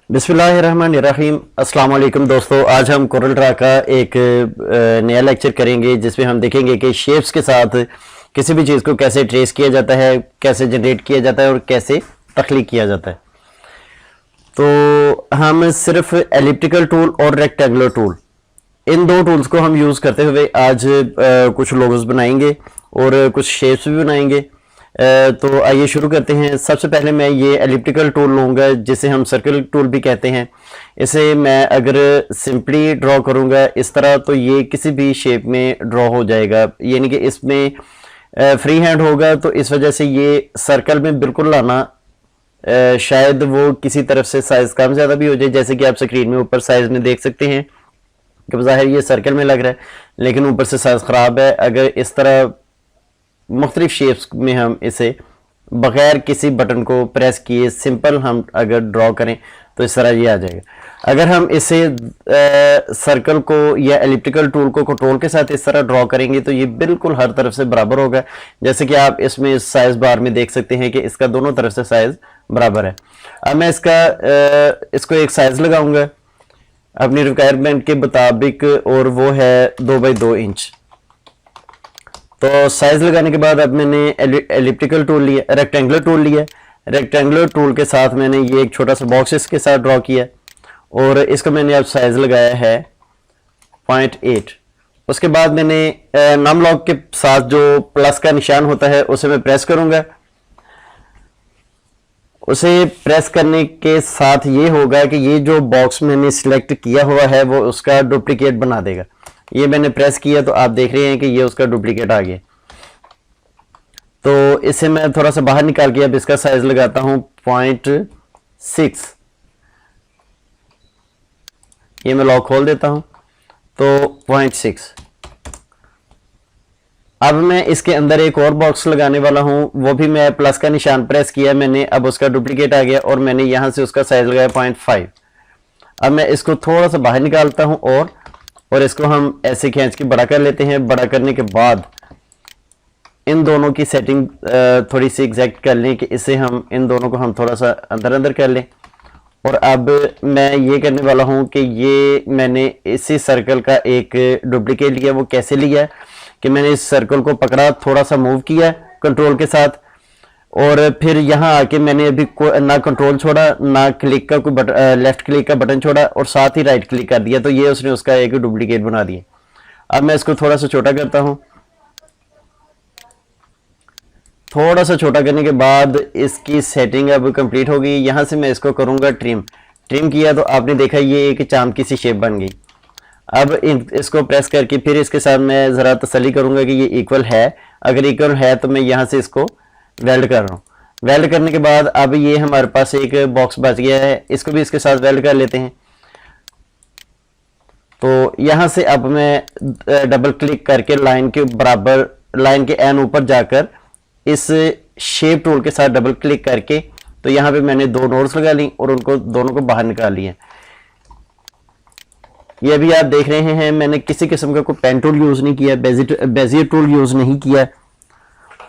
बिस्मिल्लाहिर्रहमानिर्रहीम। अस्सलाम वालेकुम दोस्तों, आज हम कोरल ड्रा का एक नया लेक्चर करेंगे जिसमें हम देखेंगे कि शेप्स के साथ किसी भी चीज़ को कैसे ट्रेस किया जाता है, कैसे जनरेट किया जाता है और कैसे तख्लीक किया जाता है। तो हम सिर्फ एलिप्टिकल टूल और रेक्टेंगुलर टूल, इन दो टूल्स को हम यूज़ करते हुए आज कुछ लोगोस बनाएंगे और कुछ शेप्स भी बनाएंगे। तो आइए शुरू करते हैं। सबसे पहले मैं ये एलिप्टिकल टूल लूँगा जिसे हम सर्कल टूल भी कहते हैं। इसे मैं अगर सिंपली ड्रॉ करूँगा इस तरह तो ये किसी भी शेप में ड्रॉ हो जाएगा, यानी कि इसमें फ्री हैंड होगा, तो इस वजह से ये सर्कल में बिल्कुल लाना शायद वो किसी तरफ से साइज़ कम ज़्यादा भी हो जाए। जैसे कि आप स्क्रीन में ऊपर साइज़ में देख सकते हैं कि ज़ाहिर ये सर्कल में लग रहा है लेकिन ऊपर से साइज़ ख़राब है। अगर इस तरह मुख्तलिफ शेप्स में हम इसे बगैर किसी बटन को प्रेस किए सिंपल हम अगर ड्रॉ करें तो इस तरह ये आ जाएगा। अगर हम इसे सर्कल को या एलिप्टिकल टूल को कंट्रोल के साथ इस तरह ड्रॉ करेंगे तो ये बिल्कुल हर तरफ से बराबर होगा। जैसे कि आप इसमें साइज़ बार में देख सकते हैं कि इसका दोनों तरफ से साइज़ बराबर है। अब मैं इसको एक साइज़ लगाऊंगा अपनी रिक्वायरमेंट के मुताबिक और वो है 2x2 इंच। तो साइज लगाने के बाद अब मैंने एलिप्टिकल टूल लिया, रेक्टेंगुलर टूल लिया। रेक्टेंगुलर टूल के साथ मैंने ये एक छोटा सा बॉक्स इसके साथ ड्रॉ किया और इसको मैंने अब साइज लगाया है 0.8। उसके बाद मैंने नम लॉक के साथ जो प्लस का निशान होता है उसे मैं प्रेस करूंगा। उसे प्रेस करने के साथ ये होगा कि ये जो बॉक्स मैंने सिलेक्ट किया हुआ है वो उसका डुप्लीकेट बना देगा। ये मैंने प्रेस किया तो आप देख रहे हैं कि ये उसका डुप्लीकेट आ गया। तो इसे मैं थोड़ा सा बाहर निकाल के अब इसका साइज लगाता हूं 0.6। ये मैं लॉक खोल देता हूं तो 0.6। अब मैं इसके अंदर एक और बॉक्स लगाने वाला हूं, वो भी मैं प्लस का निशान प्रेस किया मैंने, अब उसका डुप्लीकेट आ गया और मैंने यहां से उसका साइज लगाया 0.5। अब मैं इसको थोड़ा सा बाहर निकालता हूं और इसको हम ऐसे खींच के बड़ा कर लेते हैं। बड़ा करने के बाद इन दोनों की सेटिंग थोड़ी सी एग्जैक्ट कर लें कि इसे हम इन दोनों को हम थोड़ा सा अंदर अंदर कर लें। और अब मैं ये करने वाला हूं कि ये मैंने इसी सर्कल का एक डुप्लीकेट लिया। वो कैसे लिया कि मैंने इस सर्कल को पकड़ा, थोड़ा सा मूव किया कंट्रोल के साथ और फिर यहाँ आके मैंने अभी ना कंट्रोल छोड़ा ना क्लिक का कोई लेफ्ट क्लिक का बटन छोड़ा और साथ ही राइट क्लिक कर दिया, तो ये उसने उसका एक डुप्लीकेट बना दिया। अब मैं इसको थोड़ा सा छोटा करता हूँ। थोड़ा सा छोटा करने के बाद इसकी सेटिंग अब कंप्लीट हो गई। यहाँ से मैं इसको करूँगा ट्रिम। ट्रिम किया तो आपने देखा ये एक चांद की सी शेप बन गई। अब इसको प्रेस करके फिर इसके साथ मैं ज़रा तसल्ली करूँगा कि ये इक्वल है। अगर इक्वल है तो मैं यहाँ से इसको वेल्ड कर रहा हूँ। वेल्ड करने के बाद अब ये हमारे पास एक बॉक्स बच गया है, इसको भी इसके साथ वेल्ड कर लेते हैं। तो यहाँ से अब मैं डबल क्लिक करके लाइन के बराबर, लाइन के एन ऊपर जाकर इस शेप टूल के साथ डबल क्लिक करके तो यहाँ पे मैंने दो नोड्स लगा ली और उनको दोनों को बाहर निकाल लिया। ये भी आप देख रहे हैं मैंने किसी किस्म का कोई पेन टूल यूज नहीं किया, बेजियर टूल यूज नहीं किया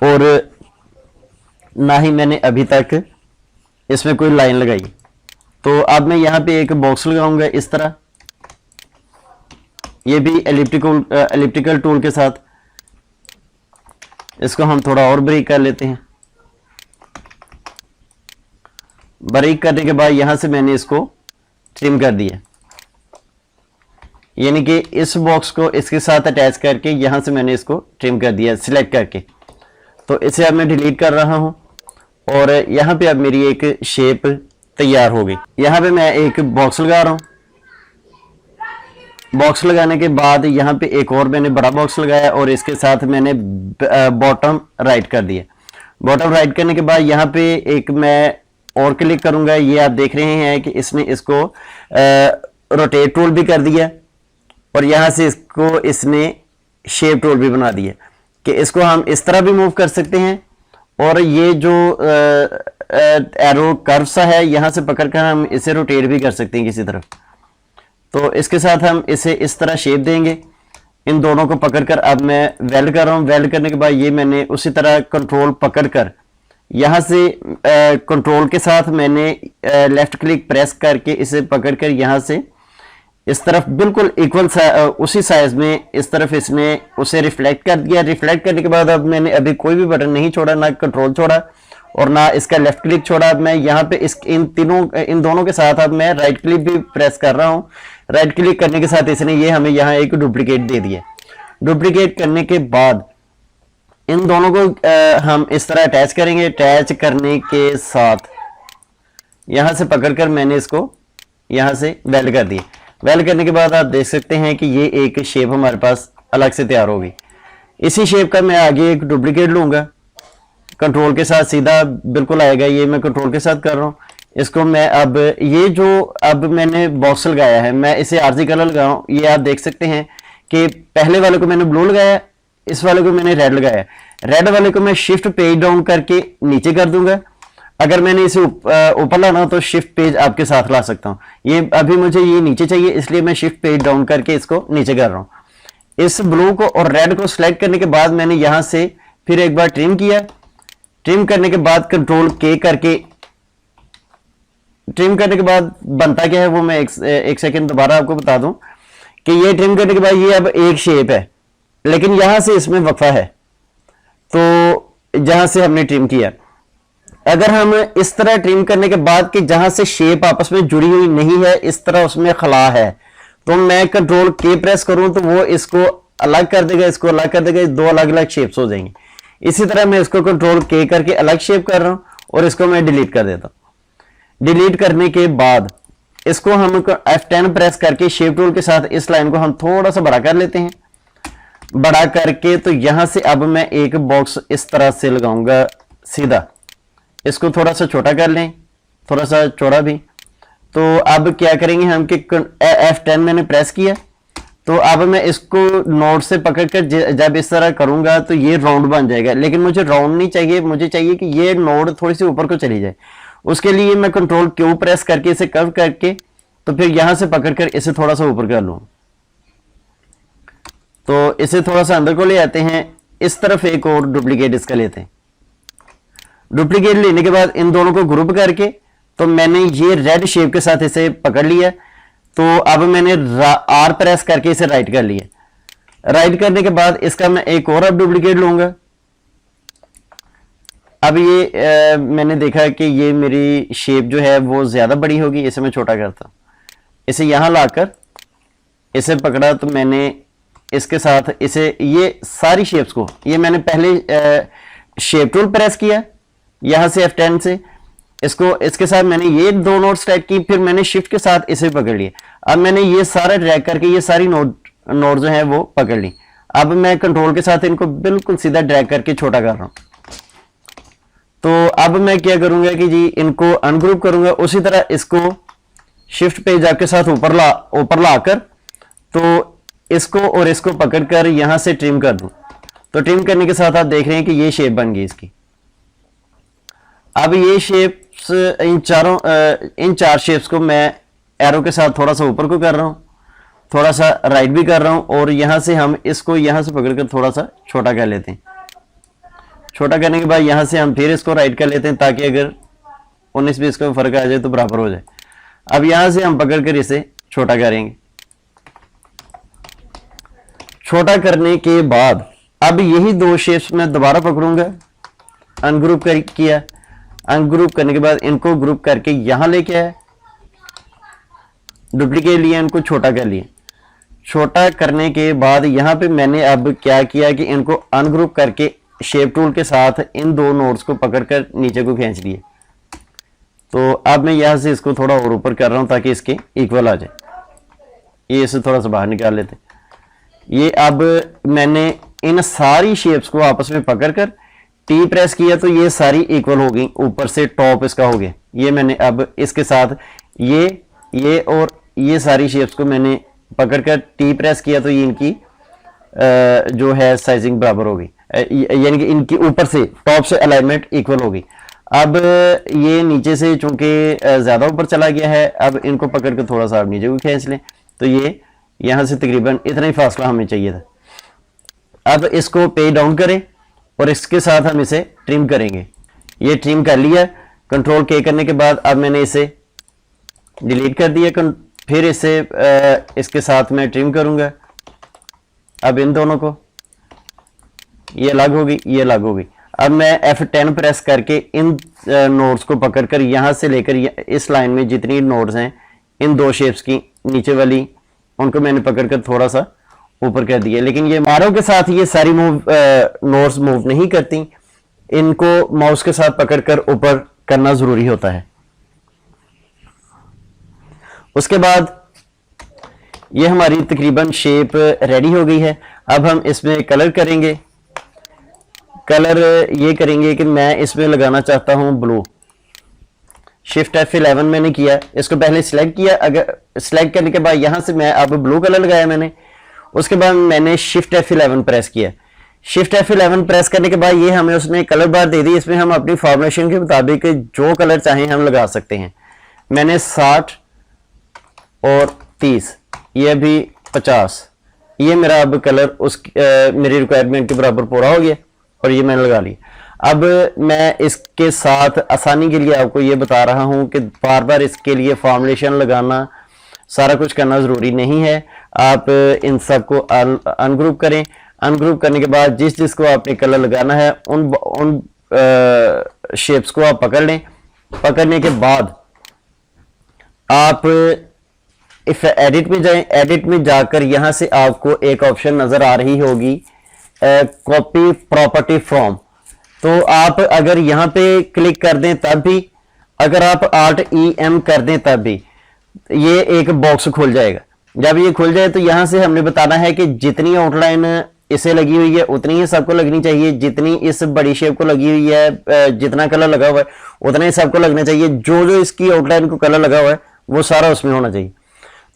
और ना ही मैंने अभी तक इसमें कोई लाइन लगाई। तो अब मैं यहाँ पे एक बॉक्स लगाऊंगा इस तरह, ये भी एलिप्टिकल टूल के साथ। इसको हम थोड़ा और बारीक कर लेते हैं। बारीक करने के बाद यहां से मैंने इसको ट्रिम कर दिया, यानी कि इस बॉक्स को इसके साथ अटैच करके यहां से मैंने इसको ट्रिम कर दिया सिलेक्ट करके। तो इसे अब मैं डिलीट कर रहा हूं और यहाँ पे अब मेरी एक शेप तैयार हो गई। यहाँ पे मैं एक बॉक्स लगा रहा हूँ। बॉक्स लगाने के बाद यहाँ पे एक और मैंने बड़ा बॉक्स लगाया और इसके साथ मैंने बॉटम राइट कर दिया। बॉटम राइट करने के बाद यहाँ पे एक मैं और क्लिक करूँगा। ये आप देख रहे हैं कि इसने इसको रोटेट टूल भी कर दिया और यहाँ से इसको इसने शेप टूल भी बना दिया कि इसको हम इस तरह भी मूव कर सकते हैं और ये जो एरो कर्व सा है यहाँ से पकड़कर हम इसे रोटेट भी कर सकते हैं किसी तरफ। तो इसके साथ हम इसे इस तरह शेप देंगे। इन दोनों को पकड़कर अब मैं वेल्ड कर रहा हूँ। वेल्ड करने के बाद ये मैंने उसी तरह कंट्रोल पकड़कर यहाँ से कंट्रोल के साथ मैंने लेफ्ट क्लिक प्रेस करके इसे पकड़कर यहाँ से इस तरफ बिल्कुल इक्वल उसी साइज में इस तरफ इसने उसे रिफ्लेक्ट कर दिया। रिफ्लेक्ट करने के बाद अब मैंने अभी कोई भी बटन नहीं छोड़ा, ना कंट्रोल छोड़ा और ना इसका लेफ्ट क्लिक छोड़ा। अब मैं यहाँ पे इन दोनों के साथ अब मैं राइट क्लिक भी प्रेस कर रहा हूँ। राइट क्लिक करने के साथ इसने ये हमें यहाँ एक डुप्लीकेट दे दिया। डुप्लीकेट करने के बाद इन दोनों को हम इस तरह अटैच करेंगे। अटैच करने के साथ यहाँ से पकड़कर मैंने इसको यहाँ से वेल्ड कर दिया। वेल्ड करने के बाद आप देख सकते हैं कि ये एक शेप हमारे पास अलग से तैयार होगी। इसी शेप का मैं आगे एक डुप्लीकेट लूंगा, कंट्रोल के साथ सीधा बिल्कुल आएगा। ये मैं कंट्रोल के साथ कर रहा हूँ। इसको मैं अब ये जो अब मैंने बॉक्स लगाया है मैं इसे आरजी कलर लगाऊं। ये आप देख सकते हैं कि पहले वाले को मैंने ब्लू लगाया, इस वाले को मैंने रेड लगाया। रेड वाले को मैं शिफ्ट पेज डाउन करके नीचे कर दूंगा। अगर मैंने इसे ऊपर लाना हो तो शिफ्ट पेज आपके साथ ला सकता हूँ। ये अभी मुझे ये नीचे चाहिए, इसलिए मैं शिफ्ट पेज डाउन करके इसको नीचे कर रहा हूँ। इस ब्लू को और रेड को सिलेक्ट करने के बाद मैंने यहां से फिर एक बार ट्रिम किया। ट्रिम करने के बाद कंट्रोल के करके ट्रिम करने के बाद बनता क्या है वो मैं एक सेकंड दोबारा आपको बता दूं कि ये ट्रिम करने के बाद ये अब एक शेप है, लेकिन यहां से इसमें वक्फा है तो जहां से हमने ट्रिम किया। अगर हम इस तरह ट्रिम करने के बाद कि जहां से शेप आपस में जुड़ी हुई नहीं है, इस तरह उसमें खला है, तो मैं कंट्रोल के प्रेस करूं तो वो इसको अलग कर देगा, इसको अलग कर देगा, दो अलग अलग शेप्स हो जाएंगी। इसी तरह मैं इसको कंट्रोल के करके अलग शेप कर रहा हूं और इसको मैं डिलीट कर देता हूं। डिलीट करने के बाद इसको हम F10 प्रेस करके शेप टूल के साथ इस लाइन को हम थोड़ा सा बड़ा कर लेते हैं। बड़ा करके तो यहां से अब मैं एक बॉक्स इस तरह से लगाऊंगा सीधा। इसको थोड़ा सा छोटा कर लें, थोड़ा सा चौड़ा भी। तो अब क्या करेंगे हम कि F10 मैंने प्रेस किया तो अब मैं इसको नोट से पकड़कर जब इस तरह करूंगा तो ये राउंड बन जाएगा। लेकिन मुझे राउंड नहीं चाहिए, मुझे चाहिए कि ये नोड थोड़ी सी ऊपर को चली जाए। उसके लिए मैं कंट्रोल क्यू प्रेस करके इसे कर्व करके तो फिर यहां से पकड़कर इसे थोड़ा सा ऊपर कर लूं। तो इसे थोड़ा सा अंदर को ले आते हैं। इस तरफ एक और डुप्लीकेट इसका लेते हैं। डुप्लीकेट लेने के बाद इन दोनों को ग्रुप करके तो मैंने ये रेड शेप के साथ इसे पकड़ लिया। तो अब मैंने आर प्रेस करके इसे राइट कर लिया। राइट करने के बाद इसका मैं एक और अब डुप्लीकेट लूंगा। अब ये मैंने देखा कि ये मेरी शेप जो है वो ज्यादा बड़ी होगी, इसे मैं छोटा करता हूं। इसे यहां लाकर इसे पकड़ा तो मैंने इसके साथ इसे ये सारी शेप्स को ये मैंने पहले शेप टूल प्रेस किया यहां से F10 से, इसको इसके साथ मैंने ये दो नोट स्ट्रैक की, फिर मैंने शिफ्ट के साथ इसे पकड़ लिया। अब मैंने ये सारा ड्रैग करके ये सारी नोट जो है वो पकड़ ली। अब मैं कंट्रोल के साथ इनको बिल्कुल सीधा ड्रैग करके छोटा कर रहा हूं। तो अब मैं क्या करूंगा कि जी इनको अनग्रुप करूंगा। उसी तरह इसको शिफ्ट पेज आपके साथ ऊपर लाकर तो इसको और इसको पकड़कर यहां से ट्रिम कर दूं। तो ट्रिम करने के साथ आप देख रहे हैं कि ये शेप बन गई इसकी। अब ये शेप्स इन चार शेप्स को मैं एरो के साथ थोड़ा सा ऊपर को कर रहा हूं, थोड़ा सा राइट भी कर रहा हूं और यहां से हम इसको यहां से पकड़कर थोड़ा सा छोटा कर लेते हैं। छोटा करने के बाद यहां से हम फिर इसको राइट कर लेते हैं ताकि अगर 19-20 का फर्क आ जाए तो बराबर हो जाए। अब यहां से हम पकड़कर इसे छोटा करेंगे। छोटा करने के बाद अब यही दो शेप्स मैं दोबारा पकड़ूंगा। अनग्रुप किया, अनग्रुप करने के बाद इनको ग्रुप करके यहां लेके आया, डुप्लीकेट लिया, इनको छोटा कर लिया। छोटा करने के बाद यहां पे मैंने अब क्या किया कि इनको अनग्रुप करके शेप टूल के साथ इन दो नोड्स को पकड़कर नीचे को खींच लिए। तो अब मैं यहां से इसको थोड़ा और ऊपर कर रहा हूं ताकि इसके इक्वल आ जाए। ये इसे थोड़ा सा बाहर निकाल लेते। ये अब मैंने इन सारी शेप्स को आपस में पकड़कर टी प्रेस किया तो ये सारी इक्वल हो गई, ऊपर से टॉप इसका हो गया। ये मैंने अब इसके साथ ये और ये सारी शेप्स को मैंने पकड़कर टी प्रेस किया तो ये इनकी जो है साइजिंग बराबर हो गई, यानी कि इनकी ऊपर से टॉप से अलाइनमेंट इक्वल हो गई। अब ये नीचे से चूंकि ज्यादा ऊपर चला गया है, अब इनको पकड़ के थोड़ा सा नीचे को खींच लें तो ये यहां से तकरीबन इतना ही फासला हमें चाहिए था। अब इसको पे डाउन करें और इसके साथ हम इसे ट्रिम करेंगे। ये ट्रिम कर लिया। कंट्रोल के करने के बाद अब मैंने इसे डिलीट कर दिया। फिर इसे इसके साथ मैं ट्रिम करूंगा। अब इन दोनों को, ये अलग होगी, ये अलग होगी। अब मैं F10 प्रेस करके इन नोड्स को पकड़कर यहां से लेकर इस लाइन में जितनी नोड्स हैं इन दो शेप्स की नीचे वाली, उनको मैंने पकड़कर थोड़ा सा ऊपर कर दिया। लेकिन ये मारो के साथ ये सारी नोड्स मूव नहीं करती, इनको माउस के साथ पकड़कर ऊपर करना जरूरी होता है। उसके बाद ये हमारी तकरीबन शेप रेडी हो गई है। अब हम इसमें कलर करेंगे। कलर ये करेंगे कि मैं इसमें लगाना चाहता हूं ब्लू। शिफ्ट F11 मैंने किया, इसको पहले सिलेक्ट किया। अगर सिलेक्ट करने के बाद यहां से मैं अब ब्लू कलर लगाया मैंने। उसके बाद मैंने शिफ्ट F11 प्रेस किया। शिफ्ट F11 प्रेस करने के बाद ये हमें उसने कलर बार दे दी। इसमें हम अपनी फॉर्मुलेशन के मुताबिक जो कलर चाहें हम लगा सकते हैं। मैंने 60 और 30, ये भी 50, ये मेरा अब कलर मेरी रिक्वायरमेंट के बराबर पूरा हो गया और ये मैंने लगा लिया। अब मैं इसके साथ आसानी के लिए आपको ये बता रहा हूं कि बार बार इसके लिए फॉर्मुलेशन लगाना, सारा कुछ करना ज़रूरी नहीं है। आप इन सब को अनग्रुप करें। अनग्रुप करने के बाद जिस जिसको आपने कलर लगाना है उन शेप्स को आप पकड़ लें। पकड़ने के बाद आप इफ एडिट में जाएं। एडिट में जाकर यहां से आपको एक ऑप्शन नजर आ रही होगी कॉपी प्रॉपर्टी फ्रॉम। तो आप अगर यहां पे क्लिक कर दें तब भी, अगर आप Alt+EM कर दें तब भी, ये एक बॉक्स खुल जाएगा। जब ये खुल जाए तो यहां से हमने बताना है कि जितनी आउटलाइन इसे लगी हुई है उतनी ही सबको लगनी चाहिए, जितनी इस बड़ी शेप को लगी हुई है, जितना कलर लगा हुआ है उतना ही सबको लगना चाहिए। जो जो इसकी आउटलाइन को कलर लगा हुआ है वो सारा उसमें होना चाहिए।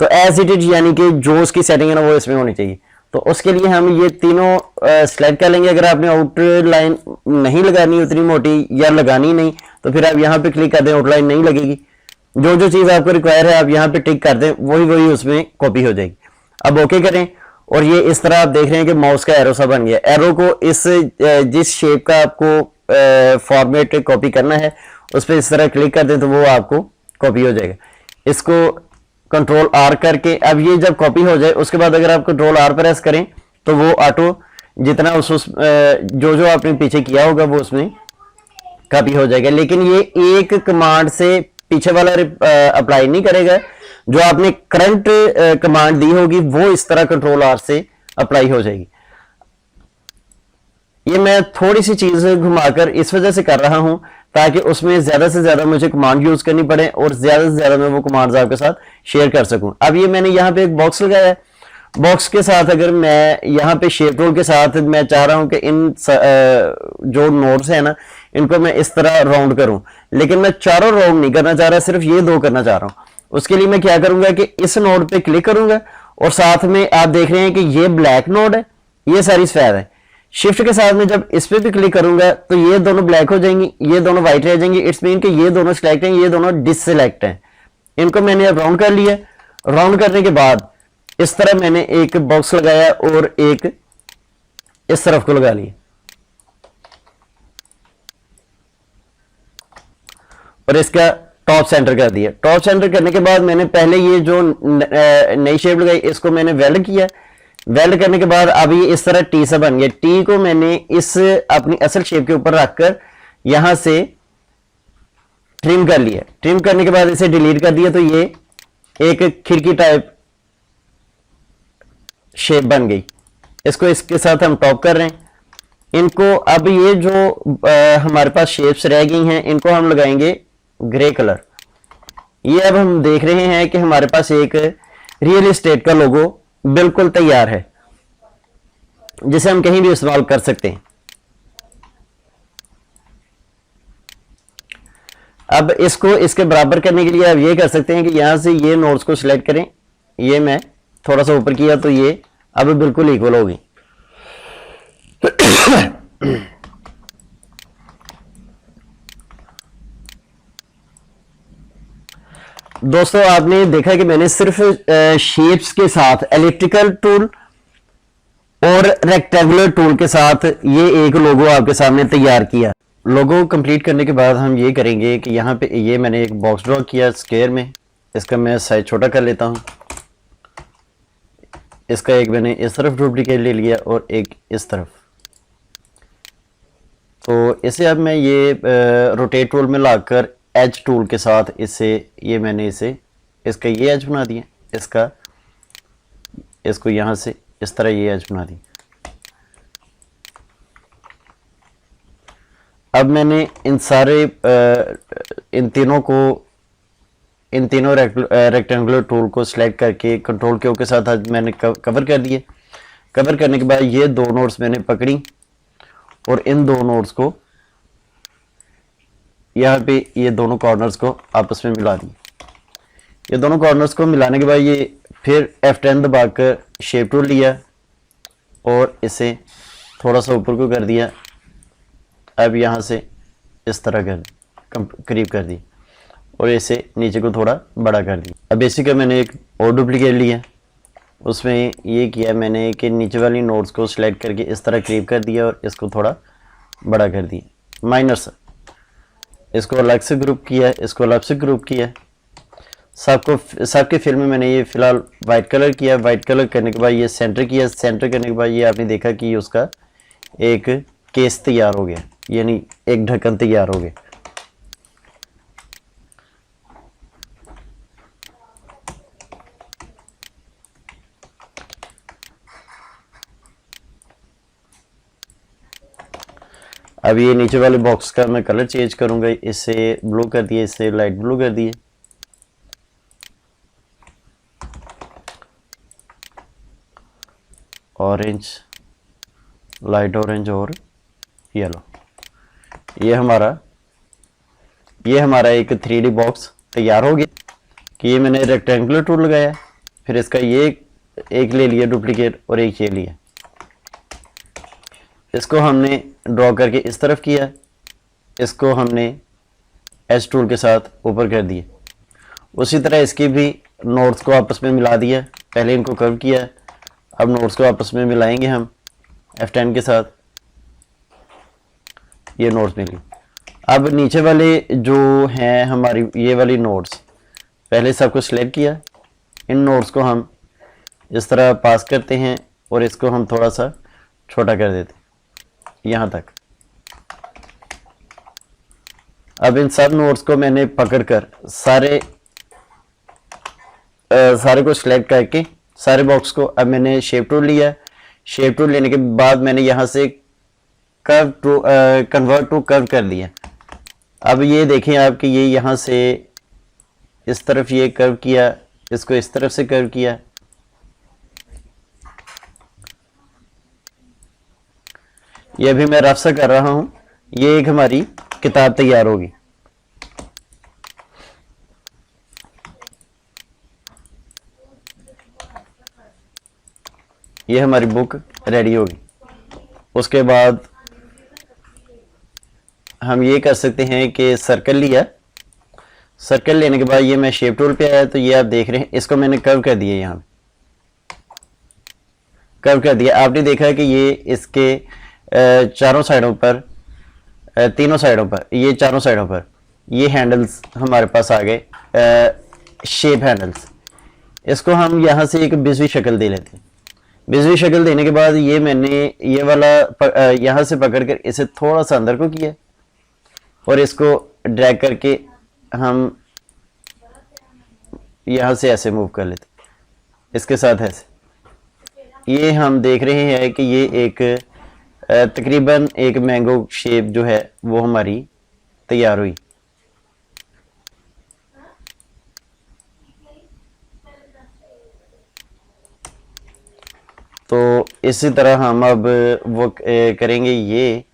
तो एज इट इज, यानी कि जो उसकी सेटिंग है ना वो इसमें होनी चाहिए। तो उसके लिए हम ये तीनों सेलेक्ट कर लेंगे। अगर आपने आउटलाइन नहीं लगानी उतनी मोटी या लगानी नहीं तो फिर आप यहाँ पे क्लिक कर दें, आउटलाइन नहीं लगेगी। जो जो चीज आपको रिक्वायर है आप यहाँ पे टिक कर दें, वही वही उसमें कॉपी हो जाएगी। अब ओके करें और ये इस तरह आप देख रहे हैं कि माउस का एरो सा बन गया। एरो को इस जिस शेप का आपको फॉर्मेट कॉपी करना है उस पर इस तरह क्लिक कर दें तो वो आपको कॉपी हो जाएगा। इसको कंट्रोल R करके, अब ये जब कॉपी हो जाए उसके बाद अगर आप कंट्रोल R प्रेस करें तो वो ऑटो जितना जो जो आपने पीछे किया होगा वो उसमें कॉपी हो जाएगा। लेकिन ये एक कमांड से पीछे वाला अप्लाई नहीं करेगा। जो आपने करंट कमांड दी होगी वो इस तरह कंट्रोल R से अप्लाई हो जाएगी। ये मैं थोड़ी सी चीज घुमाकर इस वजह से कर रहा हूं ताकि उसमें ज्यादा से ज्यादा मुझे कमांड यूज करनी पड़े और ज्यादा से ज्यादा मैं वो कमांड्स आपके साथ शेयर कर सकूं। अब ये मैंने यहाँ पे एक बॉक्स लगाया है। बॉक्स के साथ अगर मैं यहाँ पे शेप टूल के साथ मैं चाह रहा हूं कि इन जो नोड्स है ना इनको मैं इस तरह राउंड करूं, लेकिन मैं चारों राउंड नहीं करना चाह रहा, सिर्फ ये दो करना चाह रहा हूं। उसके लिए मैं क्या करूंगा कि इस नोड पे क्लिक करूंगा और साथ में आप देख रहे हैं कि ये ब्लैक नोड है, ये सारी सफेद है। शिफ्ट के साथ में जब इस पे भी क्लिक करूंगा तो ये दोनों ब्लैक हो जाएंगी, ये दोनों व्हाइट रह जाएंगी। इट्स मीन कि ये दोनों सिलेक्ट हैं, ये दोनों डिससिलेक्ट हैं। इनको मैंने अब राउंड कर लिया। राउंड करने के बाद इस तरह मैंने एक बॉक्स लगाया और एक इस तरफ को लगा लिया और इसका टॉप सेंटर कर दिया। टॉप सेंटर करने के बाद मैंने पहले ये जो नई शेप लगाई इसको मैंने वेल्ड किया। वेल्ड करने के बाद अब ये इस तरह टी सा बन गया। टी को मैंने इस अपनी असल शेप के ऊपर रखकर यहां से ट्रिम कर लिया। ट्रिम करने के बाद इसे डिलीट कर दिया तो ये एक खिड़की टाइप शेप बन गई। इसको इसके साथ हम टॉप कर रहे हैं। इनको अब ये जो हमारे पास शेप्स रह गई हैं इनको हम लगाएंगे ग्रे कलर। ये अब हम देख रहे हैं कि हमारे पास एक रियल एस्टेट का लोगो बिल्कुल तैयार है जिसे हम कहीं भी इस्तेमाल कर सकते हैं। अब इसको इसके बराबर करने के लिए आप ये कर सकते हैं कि यहां से ये नोड्स को सिलेक्ट करें। ये मैं थोड़ा सा ऊपर किया तो ये अब बिल्कुल इक्वल होगी। दोस्तों आपने देखा कि मैंने सिर्फ शेप्स के साथ इलेक्ट्रिकल टूल और रेक्टेंगुलर टूल के साथ ये एक लोगो आपके सामने तैयार किया। लोगो कंप्लीट करने के बाद हम ये करेंगे कि यहाँ पे ये मैंने एक बॉक्स ड्रॉ किया स्क्वायर में, इसका मैं साइज छोटा कर लेता हूँ। इसका एक मैंने इस तरफ डुप्लीकेट ले लिया और एक इस तरफ। तो इसे अब मैं ये रोटेट टूल में लाकर एज टूल के साथ इसे ये मैंने इसे इसका ये एज बना दिया, इसका इसको यहाँ से इस तरह ये एज बना दी। अब मैंने इन सारे इन तीनों रेक्टेंगुलर टूल को सिलेक्ट करके कंट्रोल के के साथ आज मैंने कवर कर दिए। कवर करने के बाद ये दो नोड्स मैंने पकड़ी और इन दो नोड्स को यहाँ पे ये दोनों कॉर्नर्स को आपस में मिला दिए। ये दोनों कॉर्नर्स को मिलाने के बाद ये फिर F10 दबाकर शेप टूल लिया और इसे थोड़ा सा ऊपर को कर दिया। अब यहाँ से इस तरह करीब कर दी और इसे नीचे को थोड़ा बड़ा कर दिया। अब इसी का मैंने एक और डुप्लीकेट लिया, उसमें ये किया मैंने कि नीचे वाली नोड्स को सिलेक्ट करके इस तरह करीब कर दिया और इसको थोड़ा बड़ा कर दिया माइनर सा। इसको अलग से ग्रुप किया, इसको अलग से ग्रुप किया। सबके फिल में मैंने ये फ़िलहाल वाइट कलर किया। वाइट कलर करने के बाद ये सेंटर किया। सेंटर करने के बाद ये आपने देखा कि उसका एक केस तैयार हो गया, यानी एक ढक्कन तैयार हो गया। अब ये नीचे वाले बॉक्स का मैं कलर चेंज करूंगा, इससे ब्लू कर दिए, इससे लाइट ब्लू कर दिए। ऑरेंज, लाइट ऑरेंज और येलो। ये हमारा एक 3D बॉक्स तैयार हो गया कि ये मैंने रेक्टेंगुलर टूल लगाया, फिर इसका ये एक ले लिया डुप्लीकेट और एक ये लिया। इसको हमने ड्रॉ करके इस तरफ किया, इसको हमने एच टूल के साथ ऊपर कर दिया। उसी तरह इसकी भी नोड्स को आपस में मिला दिया। पहले इनको कर्व किया, अब नोड्स को आपस में मिलाएंगे हम F10 के साथ। ये नोड्स मिली। अब नीचे वाले जो हैं हमारी ये वाली नोड्स, पहले सबको सिलेक्ट किया। इन नोड्स को हम इस तरह पास करते हैं और इसको हम थोड़ा सा छोटा कर देते यहाँ तक। अब इन सब नोड्स को मैंने पकड़कर सारे को सिलेक्ट करके सारे बॉक्स को अब मैंने शेप टूल लिया। शेप टूल लेने के बाद मैंने यहाँ से curve to convert to curve कर दिया। अब ये देखें आप कि ये यहाँ से इस तरफ ये कर्व किया, इसको इस तरफ से कर्व किया। ये अभी मैं रफ सा कर रहा हूं। ये एक हमारी किताब तैयार होगी। ये हमारी बुक रेडी होगी। उसके बाद हम ये कर सकते हैं कि सर्कल लिया। सर्कल लेने के बाद ये मैं शेप टूल पे आया तो ये आप देख रहे हैं, इसको मैंने कर्व कर दिया। यहाँ कर्व कर दिया। आपने देखा है कि ये इसके चारों साइडों पर, तीनों साइडों पर, ये चारों साइडों पर ये हैंडल्स हमारे पास आ गए, शेप हैंडल्स। इसको हम यहाँ से एक बिजवी शक्ल दे लेते हैं। बिजवी शक्ल देने के बाद ये मैंने ये वाला यहाँ से पकड़ कर इसे थोड़ा सा अंदर को किया और इसको ड्रैग करके हम यहाँ से ऐसे मूव कर लेते, इसके साथ ऐसे। ये हम देख रहे हैं कि ये एक तकरीबन एक मैंगो शेप जो है वो हमारी तैयार हुई। तो इसी तरह हम अब वो करेंगे। ये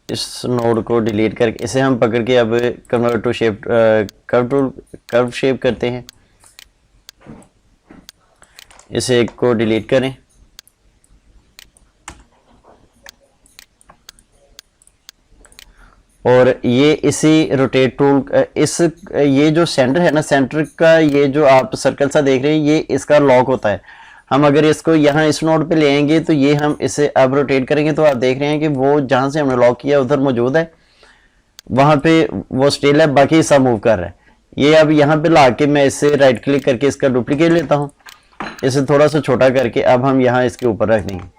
इस नोड को डिलीट करके इसे हम पकड़ के अब convert to shape curve shape करते हैं। इसे एक को डिलीट करें। और ये इसी रोटेट टूल इस ये जो सेंटर है ना, सेंटर का ये जो आप सर्कल सा देख रहे हैं, ये इसका लॉक होता है। हम अगर इसको यहाँ इस नोड पे ले आएंगे तो ये हम इसे अब रोटेट करेंगे तो आप देख रहे हैं कि वो जहाँ से हमने लॉक किया उधर मौजूद है, वहाँ पे वो स्टिल है, बाकी सब मूव कर रहा है। ये अब यहाँ पे ला के मैं इसे राइट क्लिक करके इसका डुप्लीकेट लेता हूँ, इसे थोड़ा सा छोटा करके अब हम यहाँ इसके ऊपर रख देंगे।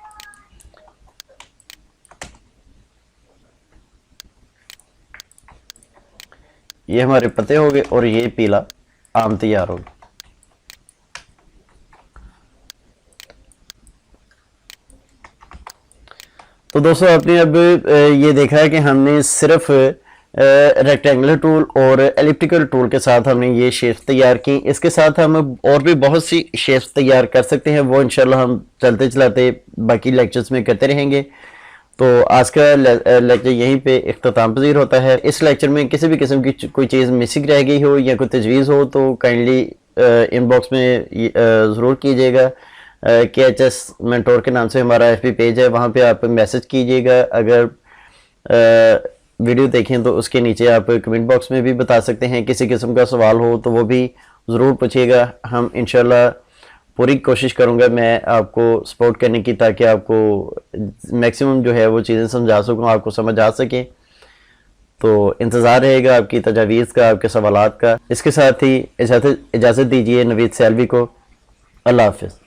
ये हमारे पत्ते हो गए और ये पीला आम तैयार हो गया। तो दोस्तों आपने अब ये देखा है कि हमने सिर्फ रेक्टेंगुलर टूल और एलिप्टिकल टूल के साथ हमने ये शेप्स तैयार की। इसके साथ हम और भी बहुत सी शेप्स तैयार कर सकते हैं, वो इंशाल्लाह हम चलते चलाते बाकी लेक्चर्स में करते रहेंगे। तो आज का लेक्चर यहीं पे इख्तिताम पजीर होता है। इस लेक्चर में किसी भी किस्म की कोई चीज़ मिसिंग रह गई हो या कोई तजवीज़ हो तो काइंडली इनबॉक्स में ज़रूर कीजिएगा। KHS मेंटोर के नाम से हमारा FB पेज है, वहाँ पे आप मैसेज कीजिएगा। अगर वीडियो देखें तो उसके नीचे आप कमेंट बॉक्स में भी बता सकते हैं। किसी किस्म का सवाल हो तो वो भी ज़रूर पूछिएगा। हम इंशाल्लाह पूरी कोशिश करूँगा मैं आपको सपोर्ट करने की, ताकि आपको मैक्सिमम जो है वो चीज़ें समझा सकूँ, आपको समझ आ सके। तो इंतज़ार रहेगा आपकी तजावीज़ का, आपके सवालात का। इसके साथ ही इजाज़त दीजिए नवीद सैलवी को। अल्लाह हाफ़िज़।